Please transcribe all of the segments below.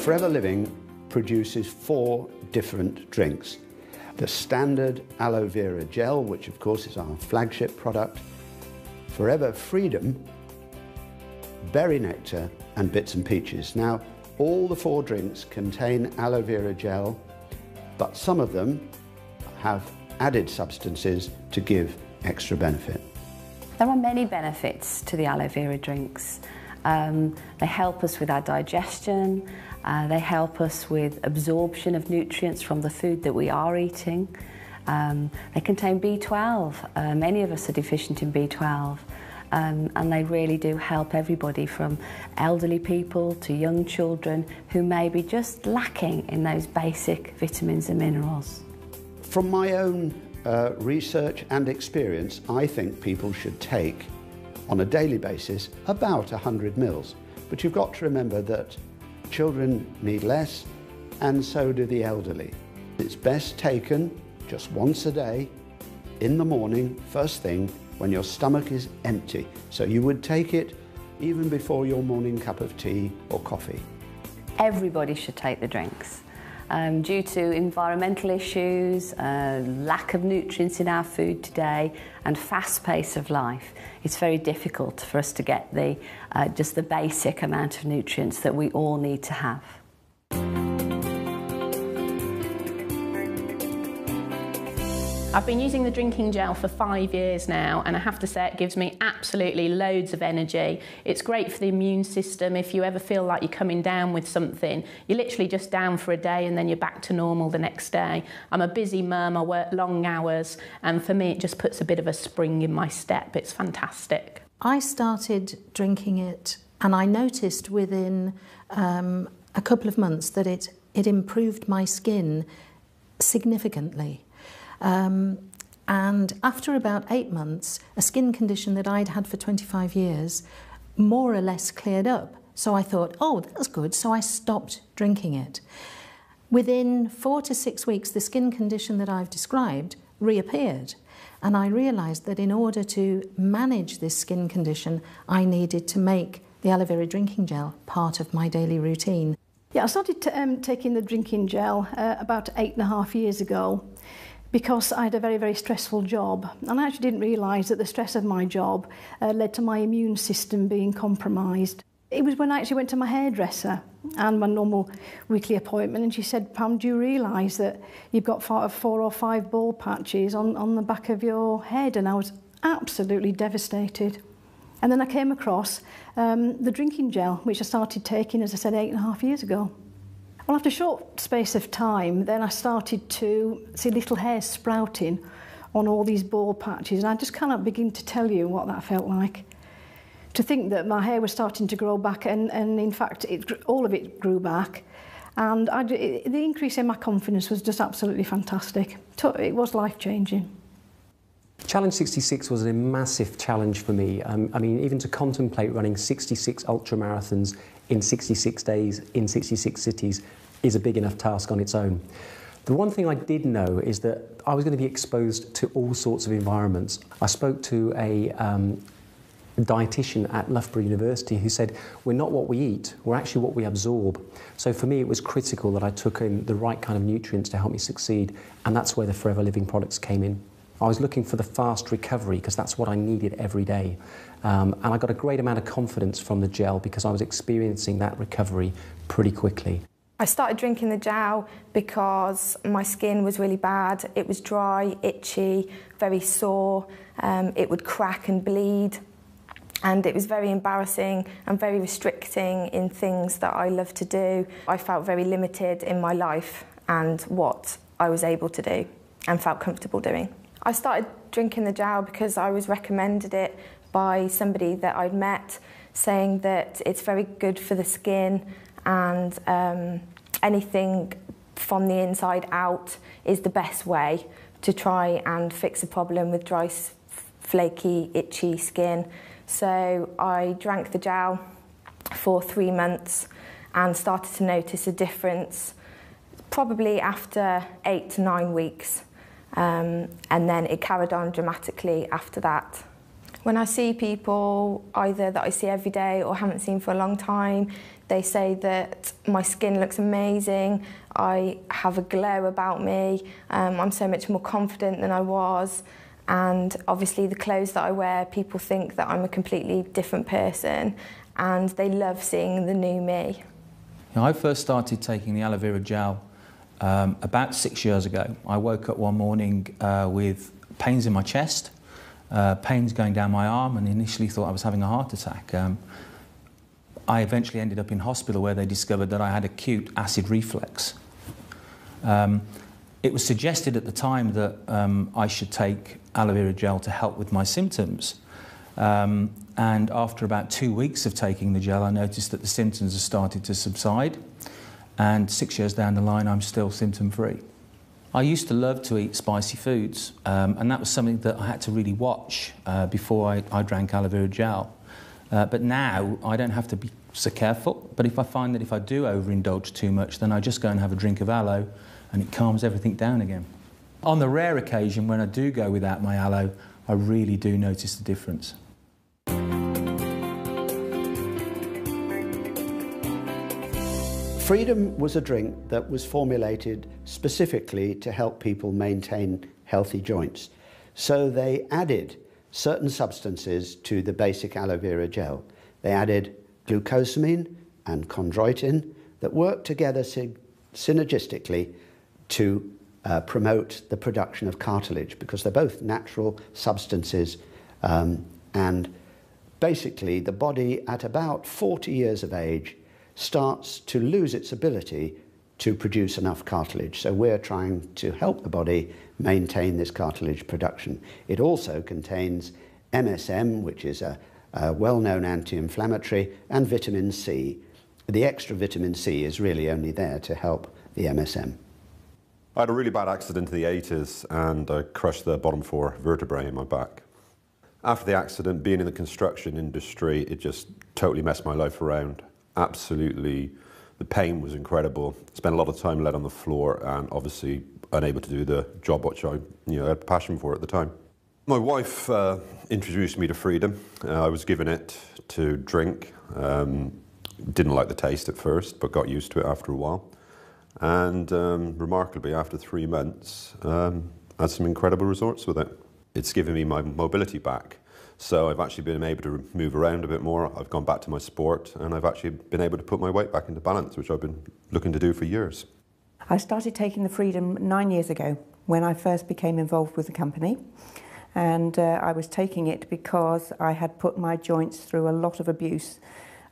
Forever Living produces 4 different drinks. The standard Aloe Vera gel, which of course is our flagship product, Forever Freedom, Berry Nectar and Bits and Peaches. Now, all the 4 drinks contain aloe vera gel, but some of them have added substances to give extra benefit. There are many benefits to the aloe vera drinks. They help us with our digestion, they help us with absorption of nutrients from the food that we are eating. They contain B12. Many of us are deficient in B12. And they really do help everybody from elderly people to young children who may be just lacking in those basic vitamins and minerals. From my own research and experience, I think people should take on a daily basis about 100 mils. But you've got to remember that children need less and so do the elderly. It's best taken just once a day in the morning, first thing, when your stomach is empty. So you would take it even before your morning cup of tea or coffee. Everybody should take the drinks. Due to environmental issues, lack of nutrients in our food today and fast pace of life, it's very difficult for us to get just the basic amount of nutrients that we all need to have. I've been using the drinking gel for 5 years now, and I have to say it gives me absolutely loads of energy. It's great for the immune system. If you ever feel like you're coming down with something, you're literally just down for a day and then you're back to normal the next day. I'm a busy mum, I work long hours, and for me it just puts a bit of a spring in my step. It's fantastic. I started drinking it and I noticed within a couple of months that it improved my skin significantly. And after about 8 months, a skin condition that I'd had for 25 years more or less cleared up. So I thought, oh, that's good, so I stopped drinking it. Within 4 to 6 weeks, the skin condition that I've described reappeared. And I realised that in order to manage this skin condition, I needed to make the aloe vera drinking gel part of my daily routine. Yeah, I started taking the drinking gel about 8.5 years ago, because I had a very, very stressful job. And I actually didn't realise that the stress of my job led to my immune system being compromised. It was when I actually went to my hairdresser and my normal weekly appointment, and she said, Pam, do you realise that you've got 4 or 5 bald patches on the back of your head? And I was absolutely devastated. And then I came across the drinking gel, which I started taking, as I said, 8.5 years ago. Well, after a short space of time, then I started to see little hairs sprouting on all these bald patches, and I just cannot begin to tell you what that felt like. To think that my hair was starting to grow back, and in fact, all of it grew back, and the increase in my confidence was just absolutely fantastic. It was life-changing. Challenge 66 was a massive challenge for me. I mean, even to contemplate running 66 ultra marathons in 66 days in 66 cities is a big enough task on its own. The one thing I did know is that I was going to be exposed to all sorts of environments. I spoke to a dietitian at Loughborough University who said, we're not what we eat, we're actually what we absorb. So for me it was critical that I took in the right kind of nutrients to help me succeed, and that's where the Forever Living products came in. I was looking for the fast recovery because that's what I needed every day. And I got a great amount of confidence from the gel because I was experiencing that recovery pretty quickly. I started drinking the gel because my skin was really bad. It was dry, itchy, very sore. It would crack and bleed. And it was very embarrassing and very restricting in things that I love to do. I felt very limited in my life and what I was able to do and felt comfortable doing. I started drinking the gel because I was recommended it by somebody that I'd met, saying that it's very good for the skin and anything from the inside out is the best way to try and fix a problem with dry, flaky, itchy skin. So I drank the gel for 3 months and started to notice a difference probably after 8 to 9 weeks. And then it carried on dramatically after that. When I see people either that I see every day or haven't seen for a long time, They say that my skin looks amazing, I have a glow about me, I'm so much more confident than I was, and obviously the clothes that I wear, people think that I'm a completely different person, and they love seeing the new me. I first started taking the aloe vera gel about 6 years ago. I woke up one morning with pains in my chest, pains going down my arm, and initially thought I was having a heart attack. I eventually ended up in hospital where they discovered that I had acute acid reflux. It was suggested at the time that I should take aloe vera gel to help with my symptoms. And after about 2 weeks of taking the gel, I noticed that the symptoms had started to subside. And 6 years down the line, I'm still symptom-free. I used to love to eat spicy foods, and that was something that I had to really watch before I drank aloe vera gel. But now, I don't have to be so careful. But if I find that if I do overindulge too much, then I just go and have a drink of aloe, and it calms everything down again. On the rare occasion when I do go without my aloe, I really do notice the difference. Freedom was a drink that was formulated specifically to help people maintain healthy joints. So they added certain substances to the basic aloe vera gel. They added glucosamine and chondroitin that work together synergistically to promote the production of cartilage, because they're both natural substances, and basically the body at about 40 years of age starts to lose its ability to produce enough cartilage. So we're trying to help the body maintain this cartilage production. It also contains MSM, which is a well-known anti-inflammatory, and vitamin C. The extra vitamin C is really only there to help the MSM. I had a really bad accident in the 80s and I crushed the bottom 4 vertebrae in my back. After the accident, being in the construction industry, it just totally messed my life around. Absolutely, the pain was incredible. Spent a lot of time laid on the floor and obviously unable to do the job which I had passion for at the time. My wife introduced me to freedom. I was given it to drink. Didn't like the taste at first, but got used to it after a while. And remarkably, after 3 months, had some incredible results with it. It's given me my mobility back. So I've actually been able to move around a bit more. I've gone back to my sport, and I've actually been able to put my weight back into balance, which I've been looking to do for years. I started taking the Freedom 9 years ago when I first became involved with the company. And I was taking it because I had put my joints through a lot of abuse.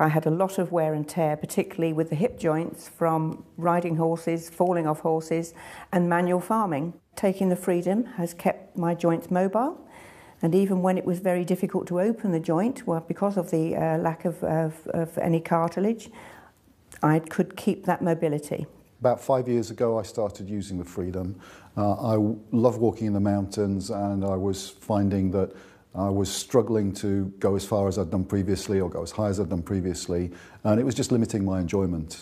I had a lot of wear and tear, particularly with the hip joints from riding horses, falling off horses, and manual farming. Taking the Freedom has kept my joints mobile. And even when it was very difficult to open the joint, well, because of the lack of any cartilage, I could keep that mobility. About 5 years ago, I started using the Freedom. I love walking in the mountains, and I was finding that I was struggling to go as far as I'd done previously or go as high as I'd done previously, and it was just limiting my enjoyment.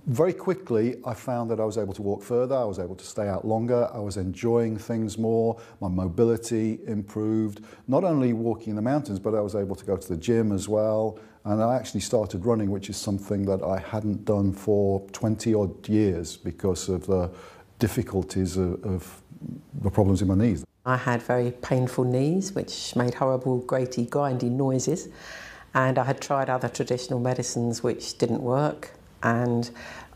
Very quickly, I found that I was able to walk further, I was able to stay out longer, I was enjoying things more, my mobility improved. Not only walking in the mountains, but I was able to go to the gym as well. And I actually started running, which is something that I hadn't done for 20-odd years because of the difficulties of the problems in my knees. I had very painful knees, which made horrible, graty, grindy noises. And I had tried other traditional medicines which didn't work. And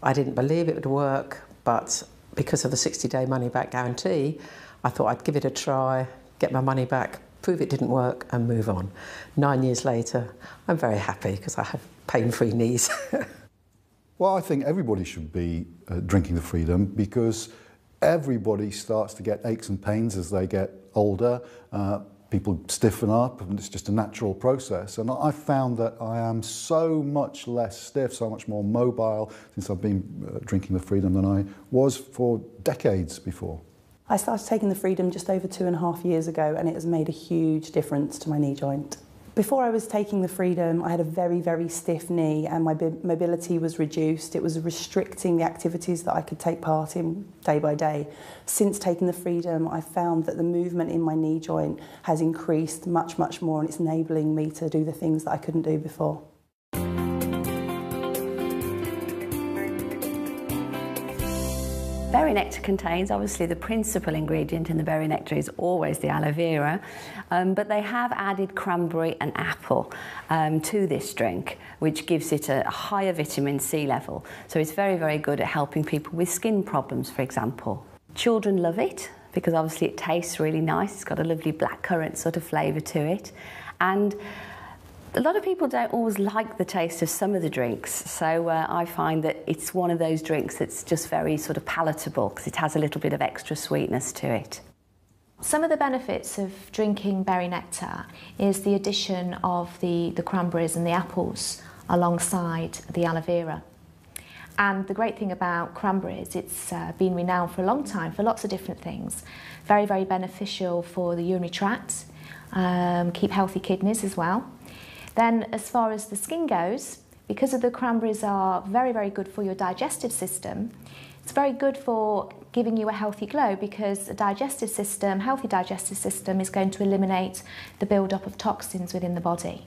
I didn't believe it would work, but because of the 60-day money-back guarantee, I thought I'd give it a try, get my money back, prove it didn't work, and move on. 9 years later, I'm very happy because I have pain-free knees. Well, I think everybody should be drinking the Freedom because everybody starts to get aches and pains as they get older. People stiffen up, and it's just a natural process. And I found that I am so much less stiff, so much more mobile since I've been drinking the Freedom than I was for decades before. I started taking the Freedom just over 2.5 years ago, and it has made a huge difference to my knee joint. Before I was taking the Freedom, I had a very, very stiff knee and my mobility was reduced. It was restricting the activities that I could take part in day by day. Since taking the Freedom, I found that the movement in my knee joint has increased much, much more, and it's enabling me to do the things that I couldn't do before. berry nectar contains, obviously the principal ingredient in the berry nectar is always the aloe vera, but they have added cranberry and apple to this drink, which gives it a higher vitamin C level. So it's very, very good at helping people with skin problems, for example. Children love it because obviously it tastes really nice. It's got a lovely blackcurrant sort of flavour to it. And a lot of people don't always like the taste of some of the drinks, so I find that it's one of those drinks that's just very sort of palatable because it has a little bit of extra sweetness to it. Some of the benefits of drinking berry nectar is the addition of the cranberries and the apples alongside the aloe vera. And the great thing about cranberries, it's been renowned for a long time for lots of different things. Very, very beneficial for the urinary tract, keep healthy kidneys as well. Then as far as the skin goes, because of the cranberries are very, very good for your digestive system, it's very good for giving you a healthy glow because a digestive system, healthy digestive system is going to eliminate the build-up of toxins within the body.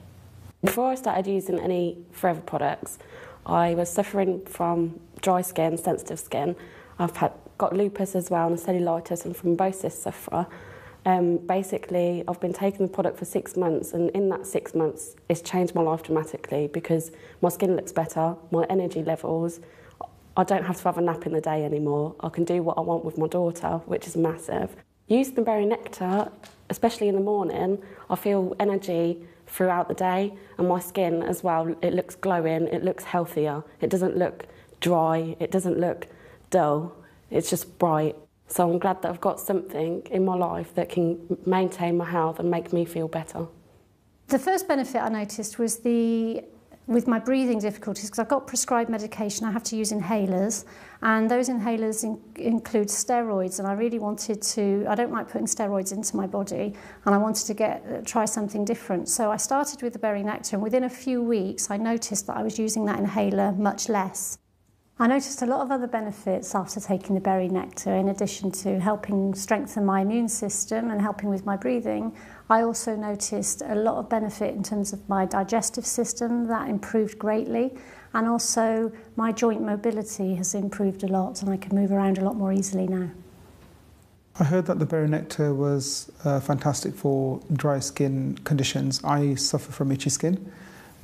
Before I started using any Forever products, I was suffering from dry skin, sensitive skin. I've got lupus as well and cellulitis and thrombosis sufferer. Basically, I've been taking the product for 6 months, and in that 6 months, it's changed my life dramatically because my skin looks better, my energy levels. I don't have to have a nap in the day anymore. I can do what I want with my daughter, which is massive. Using the berry nectar, especially in the morning, I feel energy throughout the day, and my skin as well, it looks glowing, it looks healthier. It doesn't look dry, it doesn't look dull, it's just bright. So I'm glad that I've got something in my life that can maintain my health and make me feel better. The first benefit I noticed was with my breathing difficulties, because I've got prescribed medication, I have to use inhalers, and those inhalers include steroids, and I really wanted to, I don't like putting steroids into my body, and I wanted to try something different. So I started with the berry nectar, and within a few weeks I noticed that I was using that inhaler much less. I noticed a lot of other benefits after taking the berry nectar. In addition to helping strengthen my immune system and helping with my breathing, I also noticed a lot of benefit in terms of my digestive system. That improved greatly, and also my joint mobility has improved a lot, and I can move around a lot more easily now. I heard that the berry nectar was fantastic for dry skin conditions. I suffer from itchy skin,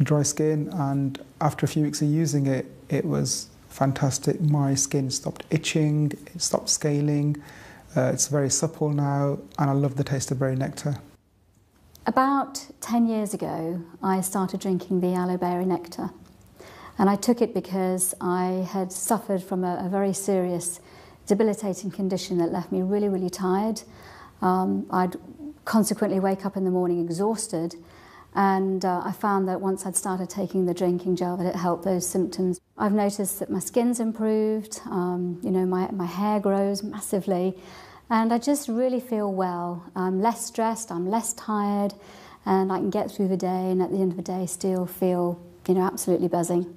dry skin, and after a few weeks of using it, it was fantastic. My skin stopped itching, it stopped scaling, it's very supple now, and I love the taste of berry nectar. About 10 years ago, I started drinking the aloe berry nectar, and I took it because I had suffered from a very serious debilitating condition that left me really, really tired. I'd consequently wake up in the morning exhausted, and I found that once I'd started taking the drinking gel that it helped those symptoms. I've noticed that my skin's improved, you know, my hair grows massively, and I just really feel well. I'm less stressed, I'm less tired, and I can get through the day, and at the end of the day still feel, you know, absolutely buzzing.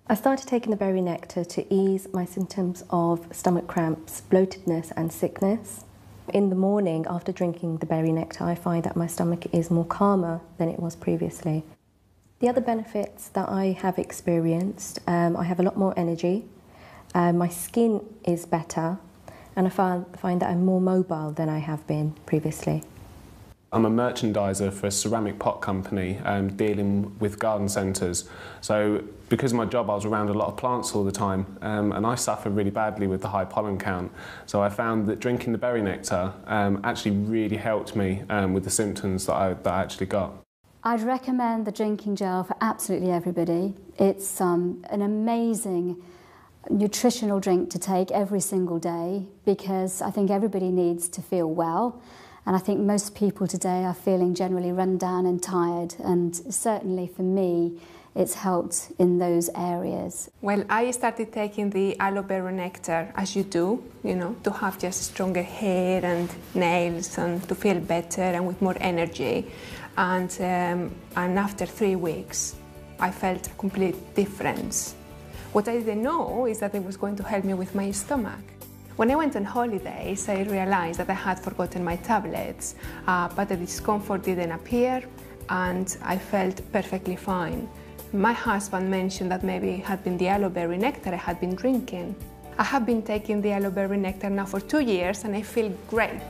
I started taking the berry nectar to ease my symptoms of stomach cramps, bloatedness and sickness. In the morning, after drinking the berry nectar, I find that my stomach is more calmer than it was previously. The other benefits that I have experienced, I have a lot more energy, my skin is better, and I find that I'm more mobile than I have been previously. I'm a merchandiser for a ceramic pot company dealing with garden centres. So because of my job I was around a lot of plants all the time and I suffer really badly with the high pollen count. So I found that drinking the berry nectar actually really helped me with the symptoms that I actually got. I'd recommend the drinking gel for absolutely everybody. It's an amazing nutritional drink to take every single day because I think everybody needs to feel well. And I think most people today are feeling generally run down and tired, and certainly for me, it's helped in those areas. Well, I started taking the aloe berry nectar, as you do, you know, to have just stronger hair and nails and to feel better and with more energy. And after 3 weeks, I felt a complete difference. What I didn't know is that it was going to help me with my stomach. When I went on holidays, I realized that I had forgotten my tablets, but the discomfort didn't appear and I felt perfectly fine. My husband mentioned that maybe it had been the aloe berry nectar I had been drinking. I have been taking the aloe berry nectar now for 2 years and I feel great.